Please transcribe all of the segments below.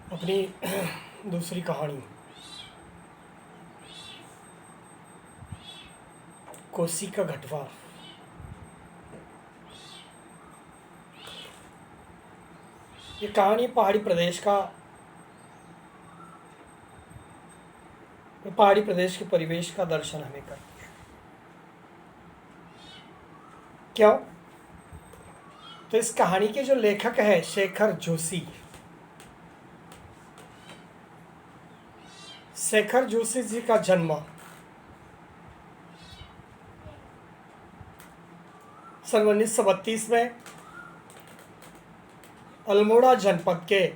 अपनी दूसरी कहानी कोसी का घटवार। ये कहानी पहाड़ी प्रदेश के परिवेश का दर्शन हमें करती है। क्यों? तो इस कहानी के जो लेखक है शेखर जोशी जी का जन्म सन 1932 में अल्मोड़ा जनपद के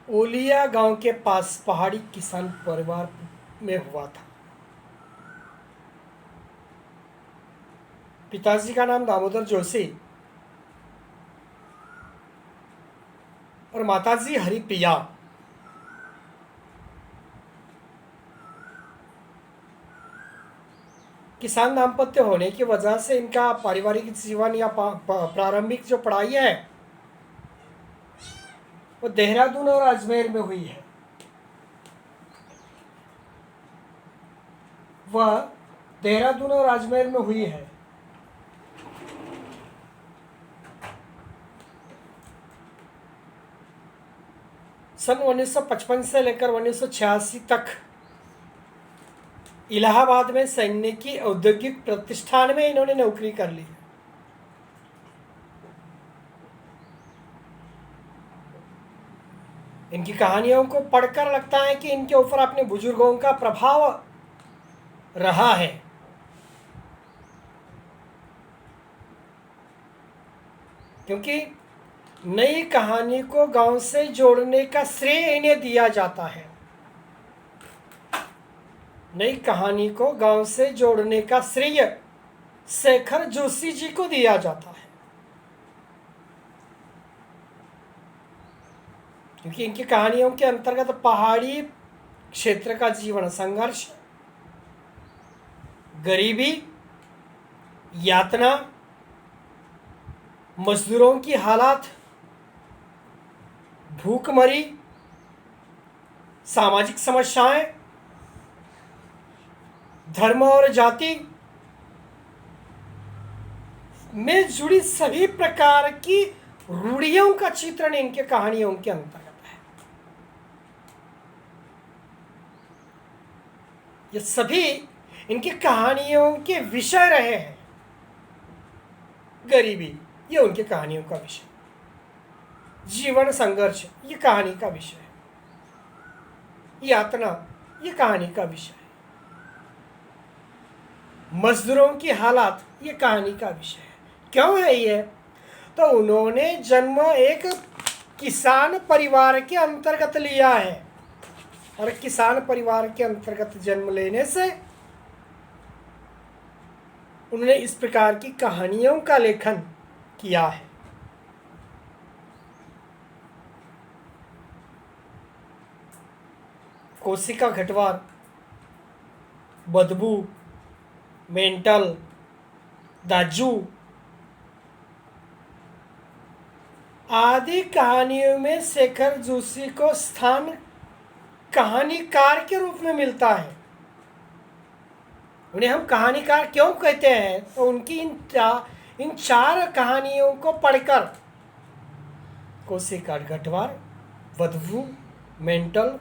ओलिया गांव के पास पहाड़ी किसान परिवार में हुआ था। पिताजी का नाम दामोदर जोशी और माताजी हरिप्रिया। किसान दाम्पत्य होने की वजह से इनका पारिवारिक जीवन या प्रारंभिक जो पढ़ाई है वो देहरादून और अजमेर में हुई है। वह देहरादून और अजमेर में हुई है। सन 1955 से लेकर 1986 तक इलाहाबाद में सैन्य की औद्योगिक प्रतिष्ठान में इन्होंने नौकरी कर ली। इनकी कहानियों को पढ़कर लगता है कि इनके ऊपर अपने बुजुर्गों का प्रभाव रहा है। क्योंकि नई कहानी को गांव से जोड़ने का श्रेय इन्हें दिया जाता है। नई कहानी को गांव से जोड़ने का श्रेय शेखर जोशी जी को दिया जाता है। क्योंकि इनकी कहानियों के अंतर्गत पहाड़ी क्षेत्र का जीवन संघर्ष, गरीबी, यातना, मजदूरों की हालात, भूखमरी, सामाजिक समस्याएं, धर्म और जाति में जुड़ी सभी प्रकार की रूढ़ियों का चित्रण इनके कहानियों के अंतर्गत है। ये सभी इनकी कहानियों के विषय रहे हैं। गरीबी ये उनकी कहानियों का विषय, जीवन संघर्ष ये कहानी का विषय है, यातना ये कहानी का विषय है, मजदूरों की हालात ये कहानी का विषय है। क्यों है ये? तो उन्होंने जन्म एक किसान परिवार के अंतर्गत लिया है और किसान परिवार के अंतर्गत जन्म लेने से उन्होंने इस प्रकार की कहानियों का लेखन किया है। कोसी का घटवार, बदबू, मेंटल, दाजू आदि कहानियों में शेखर जोशी को स्थान कहानीकार के रूप में मिलता है। उन्हें हम कहानीकार क्यों कहते हैं? तो उनकी इन चार कहानियों को पढ़कर कोसी का घटवार, बदबू, मेंटल,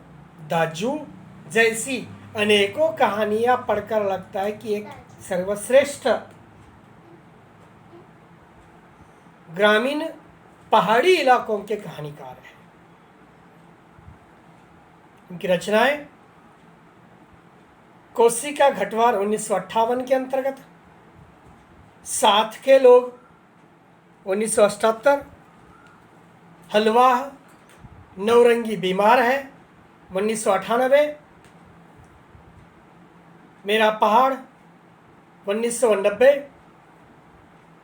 दाजू जैसी अनेकों कहानियां पढ़कर लगता है कि एक सर्वश्रेष्ठ ग्रामीण पहाड़ी इलाकों के कहानीकार हैं। इनकी रचनाएं कोसी का घटवार 1958 के अंतर्गत, साथ के लोग 1978, हलवाह नौरंगी बीमार है 1998, मेरा पहाड़ 1990,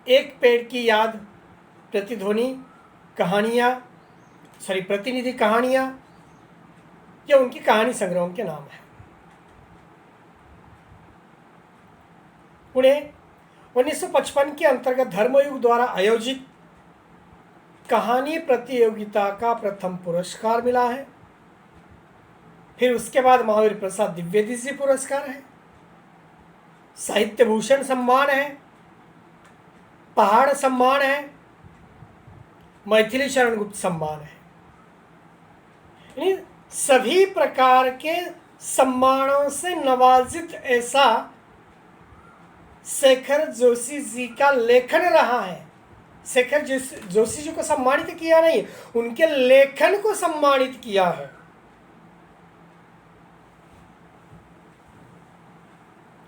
एक पेड़ की याद, प्रतिनिधि कहानियाँ ये उनकी कहानी संग्रहों के नाम है। उन्हें 1955 के अंतर्गत धर्मयुग द्वारा आयोजित कहानी प्रतियोगिता का प्रथम पुरस्कार मिला है। फिर उसके बाद महावीर प्रसाद द्विवेदी जी पुरस्कार है, साहित्य भूषण सम्मान है, पहाड़ सम्मान है, मैथिली शरण गुप्त सम्मान है। यानी सभी प्रकार के सम्मानों से नवाजित ऐसा शेखर जोशी जी का लेखन रहा है। शेखर जोशी जी को सम्मानित किया नहीं, उनके लेखन को सम्मानित किया है।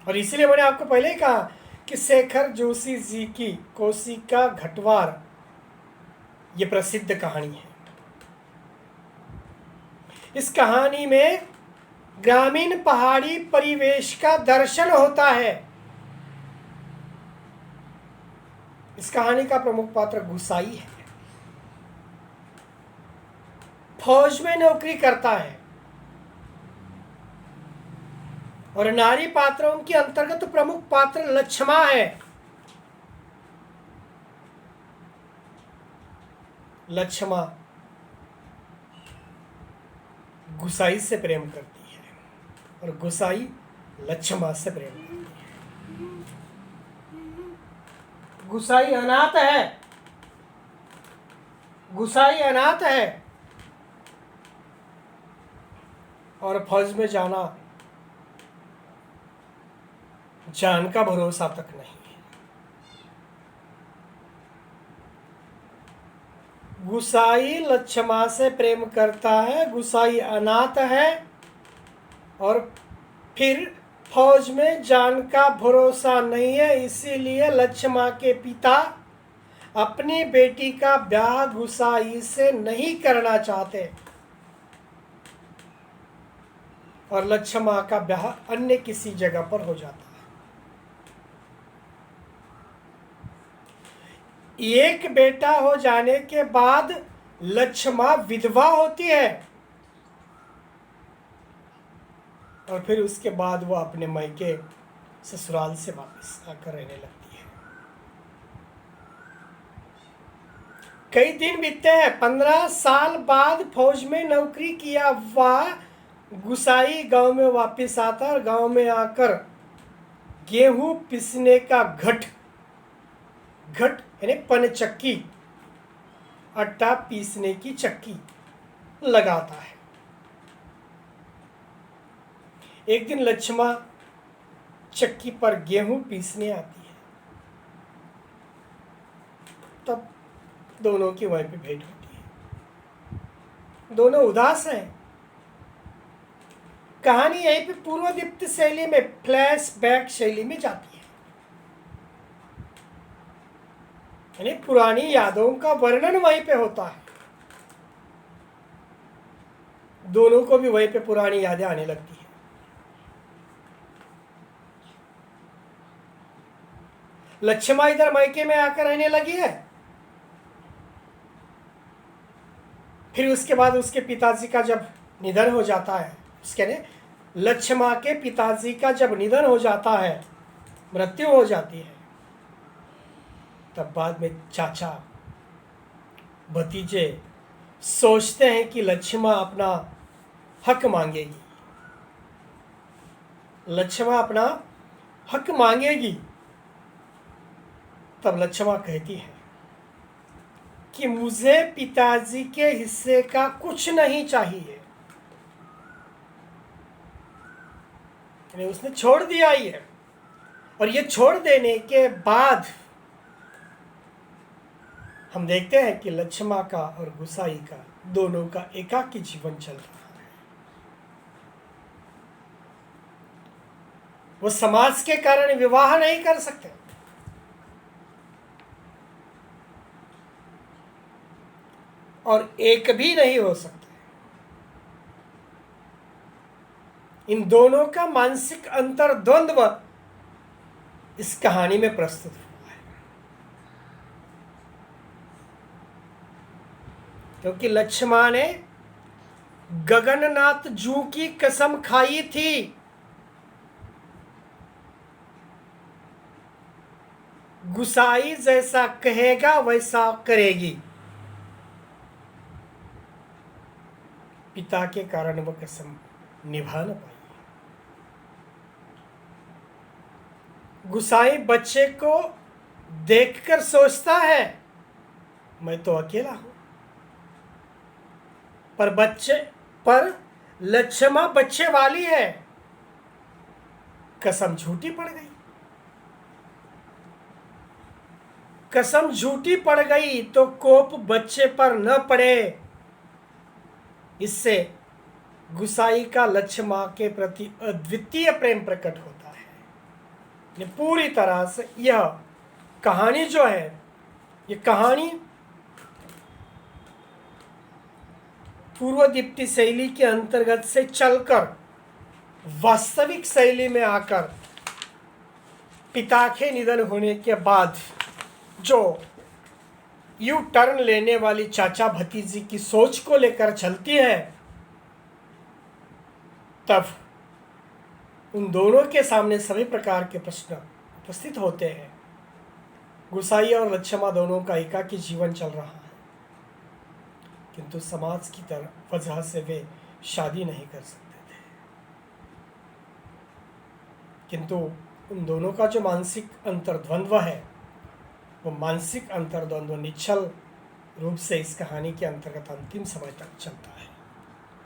और इसलिए मैंने आपको पहले ही कहा कि शेखर जोशी जी की कोशिका घटवार ये प्रसिद्ध कहानी है। इस कहानी में ग्रामीण पहाड़ी परिवेश का दर्शन होता है। इस कहानी का प्रमुख पात्र गुसाई है, फौज में नौकरी करता है, और नारी पात्रों के अंतर्गत प्रमुख पात्र लक्ष्मा है। लक्ष्मा गुसाई से प्रेम करती है और गुसाई लक्ष्मा से प्रेम करती है। गुसाई अनाथ है, गुसाई अनाथ है और फौज में जाना जान का भरोसा तक नहीं है। गुसाई लक्ष्मा से प्रेम करता है, गुसाई अनाथ है और फिर फौज में जान का भरोसा नहीं है, इसीलिए लक्ष्मा के पिता अपनी बेटी का ब्याह गुसाई से नहीं करना चाहते और लक्ष्मा का ब्याह अन्य किसी जगह पर हो जाता है। एक बेटा हो जाने के बाद लक्ष्मा विधवा होती है और फिर उसके बाद वो अपने मायके ससुराल से वापस आकर रहने लगती है। कई दिन बीतते हैं। 15 साल बाद फौज में नौकरी किया हुआ गुसाई गांव में वापस आता और गांव में आकर गेहूं पीसने का घट यानी पनचक्की, आटा पीसने की चक्की लगाता है। एक दिन लक्ष्मा चक्की पर गेहूं पीसने आती है, तब दोनों की वहीं पे भेंट होती है। दोनों उदास हैं। कहानी यहीं पे पूर्वदीप्त शैली में, फ्लैशबैक शैली में जाती है, यानी पुरानी यादों का वर्णन वहीं पे होता है। दोनों को भी वहीं पे पुरानी यादें आने लगती हैं। लक्ष्मा इधर मायके में आकर रहने लगी है। फिर उसके बाद उसके पिताजी का जब निधन हो जाता है, उसके ने लक्ष्मा के पिताजी का जब निधन हो जाता है, मृत्यु हो जाती है, तब बाद में चाचा भतीजे सोचते हैं कि लक्ष्मा अपना हक मांगेगी। लक्ष्मा अपना हक मांगेगी। तब लक्ष्मा कहती है कि मुझे पिताजी के हिस्से का कुछ नहीं चाहिए। उसने छोड़ दिया ही है। और ये छोड़ देने के बाद हम देखते हैं कि लक्ष्मा का और गुसाई का दोनों का एकाकी जीवन चल रहा है। वो समाज के कारण विवाह नहीं कर सकते, और एक भी नहीं हो सकते। इन दोनों का मानसिक अंतर्द्वंद्व इस कहानी में प्रस्तुत हुआ है, क्योंकि लक्ष्मा ने गगननाथ जू की कसम खाई थी। गुसाई जैसा कहेगा वैसा करेगी। पिता के कारण वो कसम निभा न पाई। गुसाई बच्चे को देखकर सोचता है मैं तो अकेला हूं, पर लक्ष्मण बच्चे वाली है, कसम झूठी पड़ गई। कसम झूठी पड़ गई तो कोप बच्चे पर न पड़े। इससे गुसाई का लक्ष्मण के प्रति अद्वितीय प्रेम प्रकट होता है। ये पूरी तरह से यह कहानी जो है, ये कहानी पूर्वदीप्ति शैली के अंतर्गत से चलकर वास्तविक शैली में आकर पिता के निधन होने के बाद जो यू टर्न लेने वाली चाचा भतीजी की सोच को लेकर चलती है, तब उन दोनों के सामने सभी प्रकार के प्रश्न उपस्थित होते हैं। गुसाई और लक्ष्मण दोनों का एकाकी जीवन चल रहा है, किंतु समाज की तरफ वजह से वे शादी नहीं कर सकते थे। किंतु उन दोनों का जो मानसिक अंतर्द्वंद्व है, वो मानसिक अंतर्द्वंद्व निश्चल रूप से इस कहानी के अंतर्गत अंतिम समय तक चलता है।